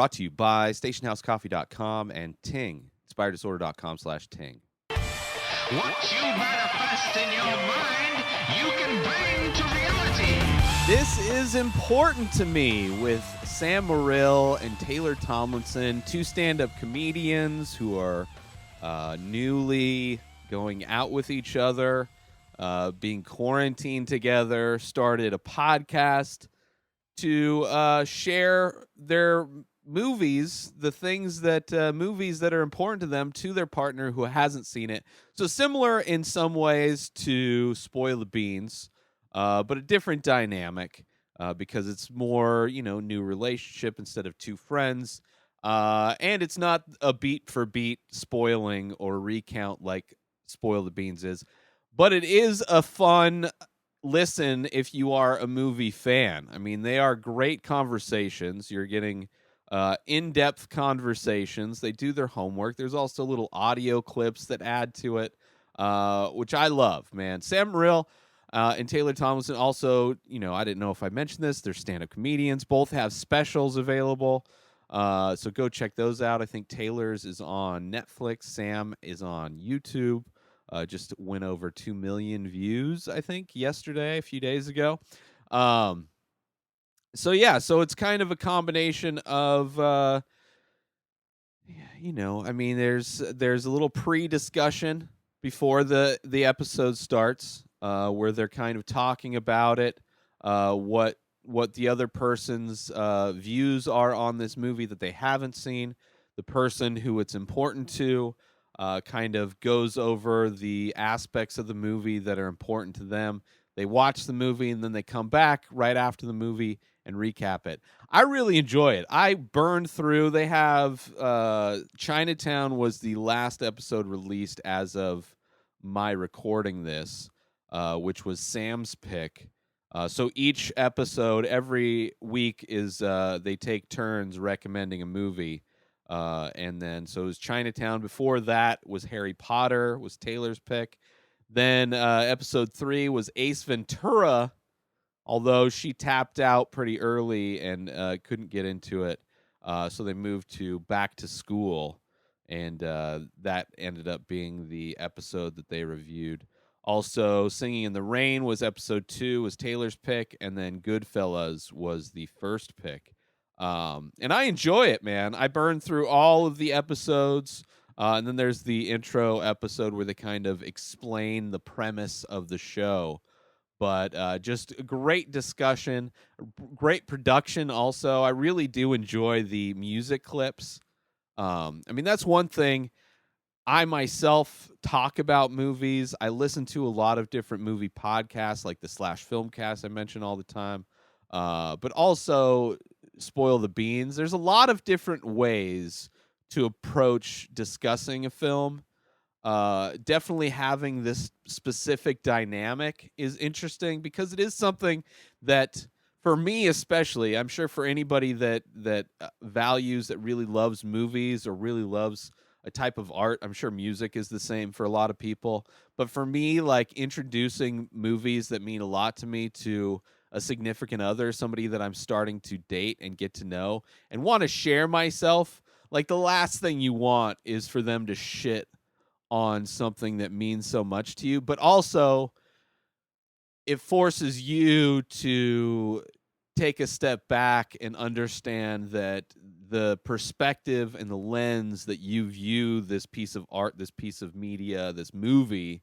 brought to you by stationhousecoffee.com and Ting, inspireddisorder.com/Ting. What you manifest in your mind, you can bring to reality. This is Important to Me with Sam Morril and Taylor Tomlinson, two stand-up comedians who are newly going out with each other, being quarantined together, started a podcast to share their movies, the things that movies that are important to them, to their partner who hasn't seen it. So similar in some ways to Spoil the Beans, but a different dynamic because it's more, new relationship instead of two friends. And it's not a beat for beat spoiling or recount like Spoil the Beans is, but it is a fun listen if you are a movie fan. I mean, they are great conversations. You're getting in-depth conversations. They do their homework. There's also little audio clips that add to it, which I love, man. Sam Morril and Taylor Tomlinson also, I didn't know if I mentioned this, they're stand-up comedians. Both have specials available. So go check those out. I think Taylor's is on Netflix. Sam is on YouTube. Just went over 2 million views, I think, yesterday, a few days ago. So it's kind of a combination of, there's a little pre-discussion before the episode starts, where they're kind of talking about it, what the other person's views are on this movie that they haven't seen, the person who it's important to. Kind of goes over the aspects of the movie that are important to them. They watch the movie and then they come back right after the movie and recap it. I really enjoy it. I burned through. They have Chinatown was the last episode released as of my recording this, which was Sam's pick. So each episode every week is they take turns recommending a movie. And then, so it was Chinatown. Before that was Harry Potter, was Taylor's pick. Then episode 3 was Ace Ventura, although she tapped out pretty early and couldn't get into it. So they moved to Back to School, and that ended up being the episode that they reviewed. Also, Singing in the Rain was episode 2, was Taylor's pick, and then Goodfellas was the first pick. And I enjoy it, man. I burned through all of the episodes. And then there's the intro episode where they kind of explain the premise of the show. But just a great discussion, great production also. I really do enjoy the music clips. That's one thing. I myself talk about movies. I listen to a lot of different movie podcasts like the /Filmcast I mention all the time. But also Spoil the Beans. There's a lot of different ways to approach discussing a film. Definitely having this specific dynamic is interesting because it is something that, for me especially, I'm sure for anybody that values, that really loves movies or really loves a type of art, I'm sure music is the same for a lot of people. But for me, like introducing movies that mean a lot to me to a significant other, somebody that I'm starting to date and get to know and want to share myself, like the last thing you want is for them to shit on something that means so much to you, but also it forces you to take a step back and understand that the perspective and the lens that you view this piece of art, this piece of media, this movie,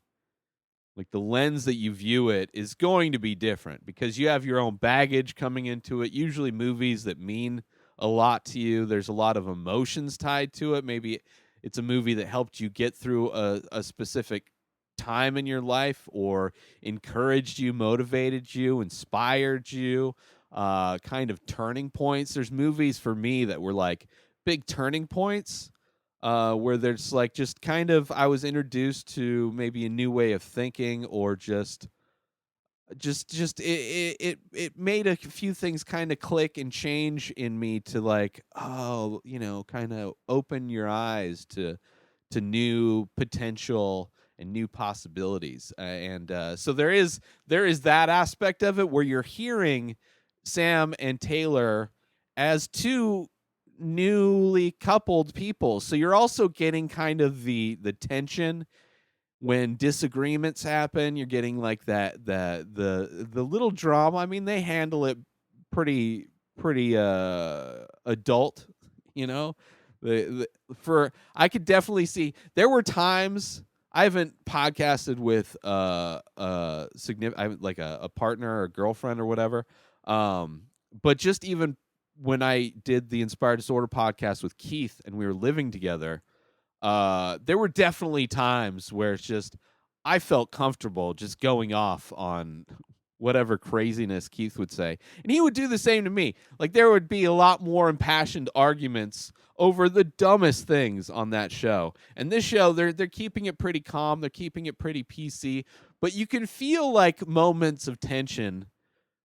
like the lens that you view it is going to be different because you have your own baggage coming into it. Usually movies that mean a lot to you, there's a lot of emotions tied to it. Maybe it's a movie that helped you get through a specific time in your life or encouraged you, motivated you, inspired you, kind of turning points. There's movies for me that were like big turning points. Where there's like just kind of I was introduced to maybe a new way of thinking or just it made a few things kind of click and change in me to like, oh, kind of open your eyes to new potential and new possibilities. So there is that aspect of it where you're hearing Sam and Taylor as two newly coupled people. So you're also getting kind of the tension when disagreements happen. You're getting like the little drama. I mean, they handle it pretty adult, you know. For I could definitely see there were times I haven't podcasted with significant, I haven't, like a partner or girlfriend or whatever. But just even when I did the Inspired Disorder podcast with Keith and we were living together, there were definitely times where it's just I felt comfortable just going off on whatever craziness Keith would say. And he would do the same to me. Like there would be a lot more impassioned arguments over the dumbest things on that show. And this show, they're keeping it pretty calm, they're keeping it pretty PC, but you can feel like moments of tension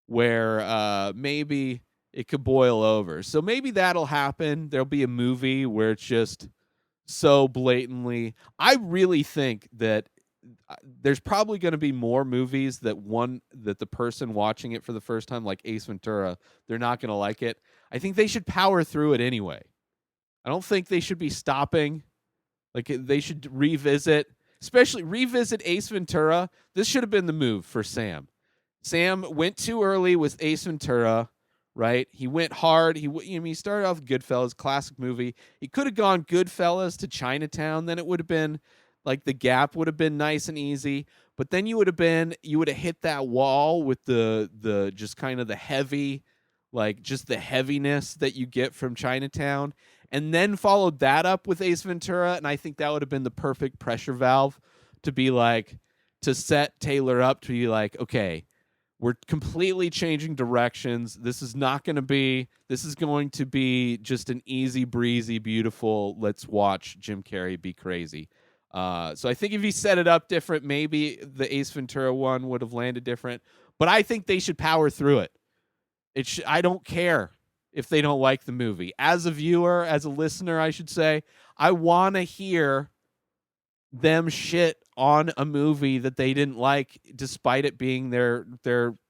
where maybe it could boil over. So maybe that'll happen. There'll be a movie where it's just so blatantly. I really think that there's probably going to be more movies that the person watching it for the first time, like Ace Ventura, they're not going to like it. I think they should power through it anyway. I don't think they should be stopping. Like they should revisit, especially revisit Ace Ventura. This should have been the move for Sam. Sam went too early with Ace Ventura, right? He went hard. He started off with Goodfellas, classic movie. He could have gone Goodfellas to Chinatown. Then it would have been like the gap would have been nice and easy. But then you would have hit that wall with the just kind of the heavy, like just the heaviness that you get from Chinatown, and then followed that up with Ace Ventura. And I think that would have been the perfect pressure valve to set Taylor up to be like, okay, we're completely changing directions. This is going to be just an easy breezy, beautiful, let's watch Jim Carrey be crazy. So I think if you set it up different, maybe the Ace Ventura one would have landed different. But I think they should power through it. I don't care if they don't like the movie. As a viewer, as a listener, I should say, I want to hear them shit on a movie that they didn't like, despite it being their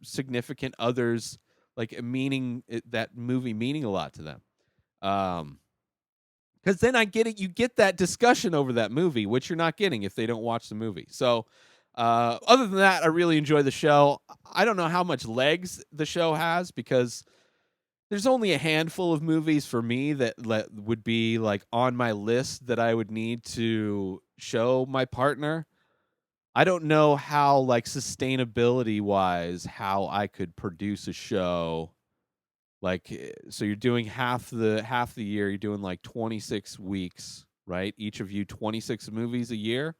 significant others, like that movie meaning a lot to them. Because then you get that discussion over that movie, which you're not getting if they don't watch the movie. So other than that, I really enjoy the show. I don't know how much legs the show has because there's only a handful of movies for me that would be like on my list that I would need to show my partner. I don't know how, like, sustainability wise, how I could produce a show. Like, so you're doing half the year, you're doing like 26 weeks, right? Each of you 26 movies a year.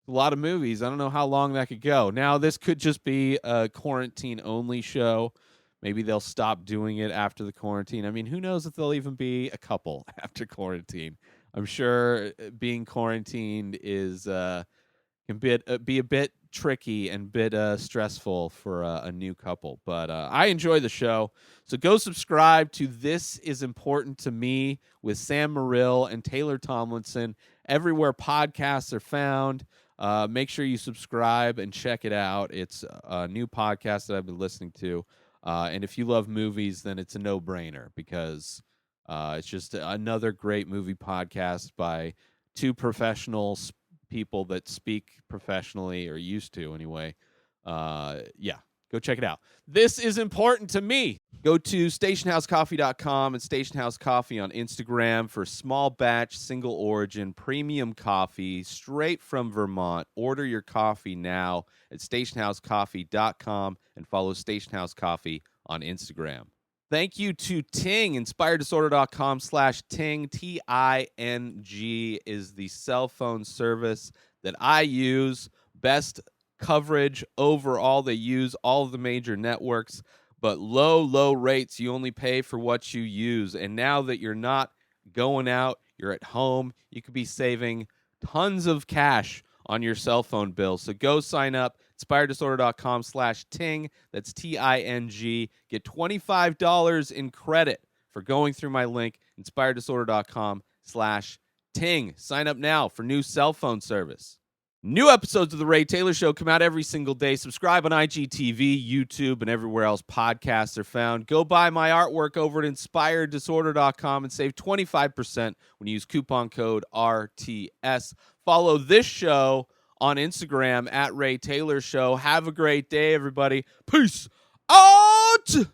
A lot of movies. I don't know how long that could go. Now, this could just be a quarantine only show. Maybe they'll stop doing it after the quarantine. I mean, who knows if there'll even be a couple after quarantine. I'm sure being quarantined can be a bit tricky and a bit stressful for a new couple. But I enjoy the show. So go subscribe to This Is Important to Me with Sam Morril and Taylor Tomlinson everywhere podcasts are found. Make sure you subscribe and check it out. It's a new podcast that I've been listening to. And if you love movies, then it's a no-brainer because it's just another great movie podcast by two professional people that speak professionally, or used to anyway. Yeah, go check it out. This is important to me. Go to stationhousecoffee.com and Station House Coffee on Instagram for small batch, single origin, premium coffee straight from Vermont. Order your coffee now at stationhousecoffee.com and follow Station House Coffee on Instagram. Thank you to Ting. InspiredDisorder.com/Ting. Ting is the cell phone service that I use. Best coverage overall. They use all of the major networks, but low rates. You only pay for what you use. And now that you're not going out, you're at home, you could be saving tons of cash on your cell phone bill. So go sign up. InspiredDisorder.com/Ting. That's Ting. Get $25 in credit for going through my link, InspiredDisorder.com/Ting. Sign up now for new cell phone service. New episodes of The Ray Taylor Show come out every single day. Subscribe on IGTV, YouTube, and everywhere else podcasts are found. Go buy my artwork over at inspireddisorder.com and save 25% when you use coupon code RTS. Follow this show on Instagram at Ray Taylor Show. Have a great day, everybody. Peace out!